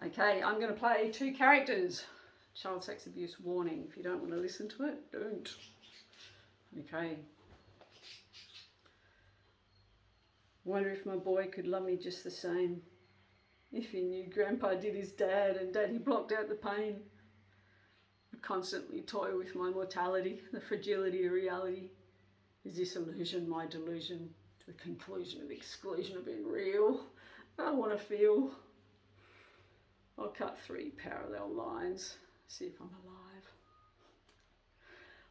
Okay, I'm going to play 2 characters. Child sex abuse warning. If you don't want to listen to it, don't. Okay. Wonder if my boy could love me just the same. If he knew Grandpa did his dad and Daddy blocked out the pain. I constantly toy with my mortality, the fragility of reality. Is this illusion my delusion? To the conclusion of exclusion of being real. I want to feel. I'll cut 3 parallel lines, see if I'm alive.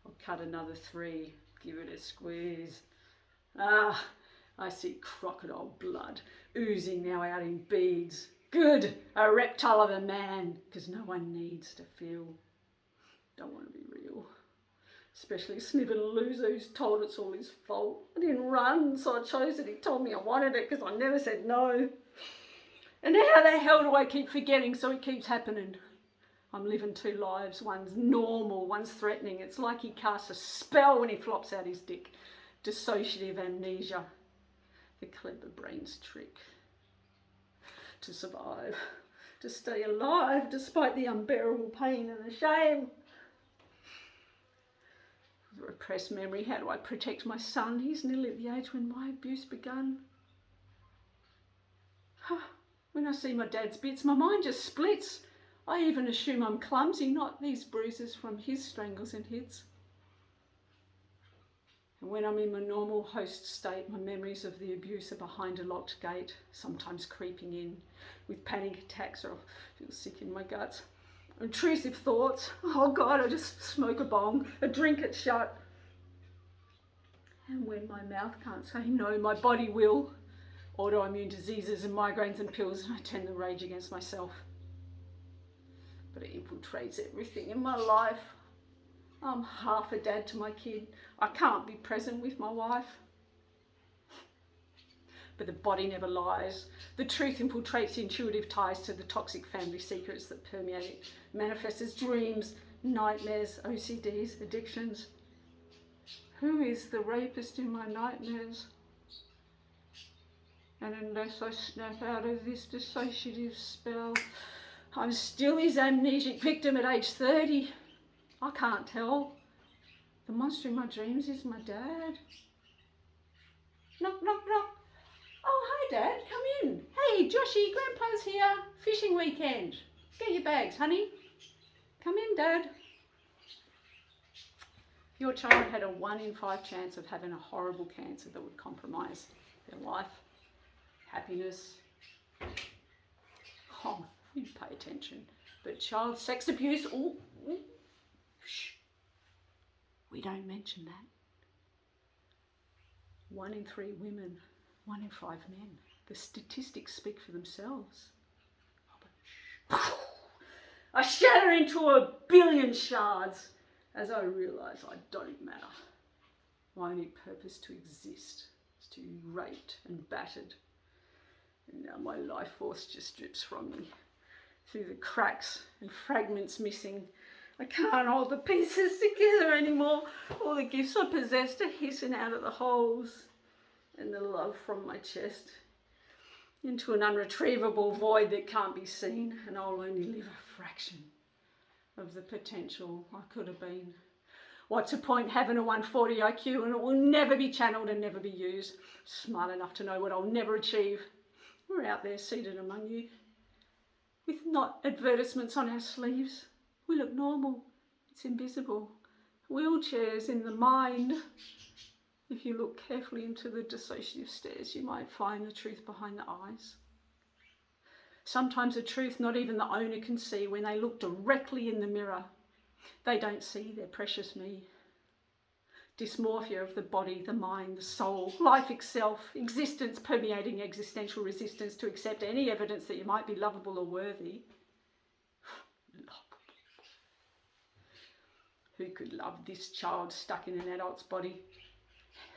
I'll cut another 3, give it a squeeze. Ah, I see crocodile blood oozing now out in beads. Good, a reptile of a man, because no one needs to feel. Don't want to be real. Especially a sniveling loser who's told it's all his fault. I didn't run, so I chose it. He told me I wanted it because I never said no. And how the hell do I keep forgetting so it keeps happening? I'm living 2 lives. One's normal, one's threatening. It's like he casts a spell when he flops out his dick. Dissociative amnesia. The clever brain's trick. To survive. To stay alive despite the unbearable pain and the shame. Repressed memory. How do I protect my son? He's nearly at the age when my abuse began. When I see my dad's bits, my mind just splits. I even assume I'm clumsy, not these bruises from his strangles and hits. And when I'm in my normal host state, my memories of the abuse are behind a locked gate, sometimes creeping in with panic attacks, or I feel sick in my guts. Intrusive thoughts. Oh God, I just smoke a bong, a drink it shut. And when my mouth can't say no, my body will. Autoimmune diseases and migraines and pills, and I tend to rage against myself. But it infiltrates everything in my life. I'm half a dad to my kid. I can't be present with my wife. But the body never lies. The truth infiltrates intuitive ties to the toxic family secrets that permeate it, manifest as dreams, nightmares, OCDs, addictions. Who is the rapist in my nightmares? And unless I snap out of this dissociative spell, I'm still his amnesic victim at age 30. I can't tell. The monster in my dreams is my dad. Knock, knock, knock. Oh, hi Dad, come in. Hey, Joshy, Grandpa's here. Fishing weekend. Get your bags, honey. Come in, Dad. If your child had a 1 in 5 chance of having a horrible cancer that would compromise their life, happiness, oh, you pay attention. But child sex abuse, shh, we don't mention that. 1 in 3 women, 1 in 5 men. The statistics speak for themselves. Oh, but shh. I shatter into a billion shards as I realise I don't matter. My only purpose to exist is to be raped and battered. And now my life force just drips from me. Through the cracks and fragments missing. I can't hold the pieces together anymore. All the gifts I possessed are hissing out of the holes. And the love from my chest into an unretrievable void that can't be seen. And I'll only live a fraction of the potential I could have been. What's the point having a 140 IQ and it will never be channeled and never be used? Smart enough to know what I'll never achieve. We're out there seated among you with not advertisements on our sleeves. We look normal. It's invisible. Wheelchairs in the mind. If you look carefully into the dissociative stares, you might find the truth behind the eyes. Sometimes a truth not even the owner can see when they look directly in the mirror. They don't see their precious me. Dysmorphia of the body, the mind, the soul, life itself, existence permeating existential resistance to accept any evidence that you might be lovable or worthy. Who could love this child stuck in an adult's body?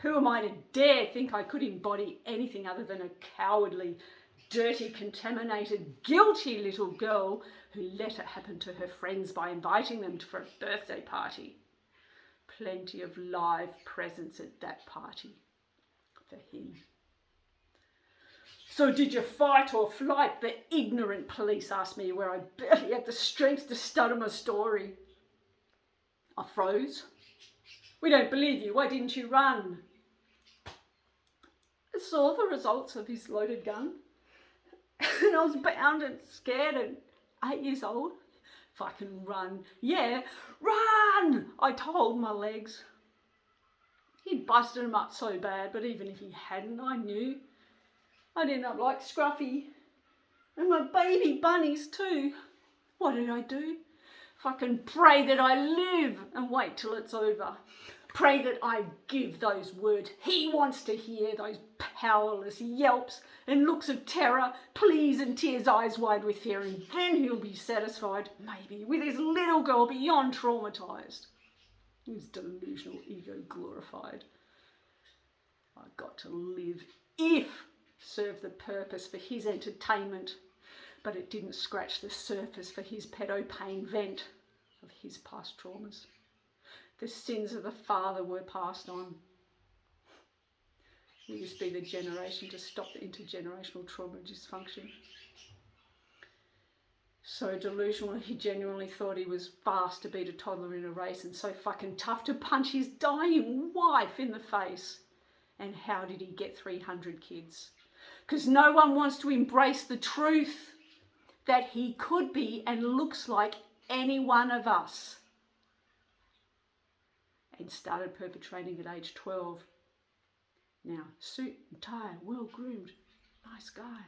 Who am I to dare think I could embody anything other than a cowardly, dirty, contaminated, guilty little girl who let it happen to her friends by inviting them for a birthday party? Plenty of live presents at that party for him. So did you fight or flight? The ignorant police asked me, where I barely had the strength to stutter my story. I froze. We don't believe you. Why didn't you run? I saw the results of his loaded gun. And I was bound and scared and 8 years old. If I can run, yeah, run! I told my legs. He busted them up so bad, but even if he hadn't, I knew. I'd end up like Scruffy. And my baby bunnies too. What did I do? Fucking pray that I live and wait till it's over. Pray that I give those words he wants to hear, those powerless yelps and looks of terror, pleas and tears, eyes wide with fear, and then he'll be satisfied, maybe, with his little girl beyond traumatised. His delusional ego glorified. I got to live if served the purpose for his entertainment, but it didn't scratch the surface for his pedo pain vent of his past traumas. The sins of the father were passed on. We must be the generation to stop the intergenerational trauma dysfunction. So delusional, he genuinely thought he was fast to beat a toddler in a race and so fucking tough to punch his dying wife in the face. And how did he get 300 kids? Because no one wants to embrace the truth that he could be and looks like any one of us. And started perpetrating at age 12. Now, suit and tie, well groomed, nice guy.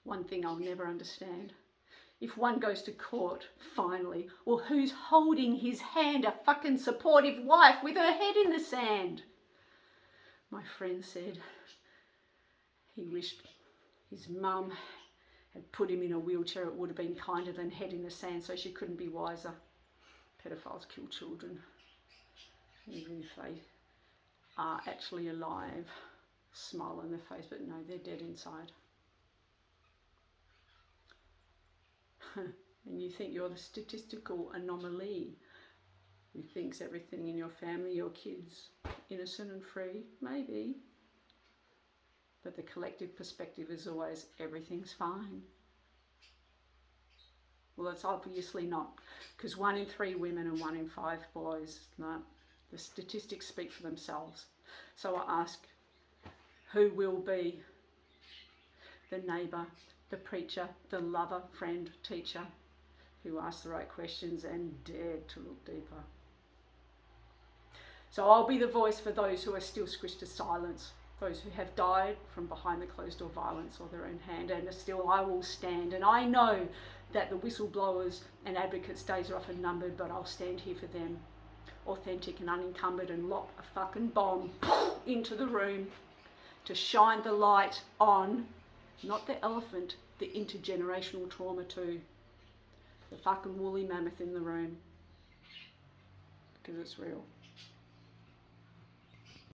One thing I'll never understand. If one goes to court, finally, well, who's holding his hand? A fucking supportive wife with her head in the sand. My friend said he wished his mum had put him in a wheelchair. It would have been kinder than head in the sand, so she couldn't be wiser. Pedophiles kill children, even if they are actually alive. Smile on their face, but no, they're dead inside. And you think you're the statistical anomaly who thinks everything in your family, your kids, innocent and free? Maybe. But the collective perspective is always everything's fine. Well, it's obviously not, because 1 in 3 women and 1 in 5 boys, no, the statistics speak for themselves. So I ask, who will be the neighbour, the preacher, the lover, friend, teacher, who asks the right questions and dared to look deeper? So I'll be the voice for those who are still squished to silence, those who have died from behind the closed door violence or their own hand, and still I will stand. And I know that the whistleblowers and advocates' days are often numbered, but I'll stand here for them, authentic and unencumbered, and lock a fucking bomb into the room to shine the light on, not the elephant, the intergenerational trauma too. The fucking woolly mammoth in the room. Because it's real.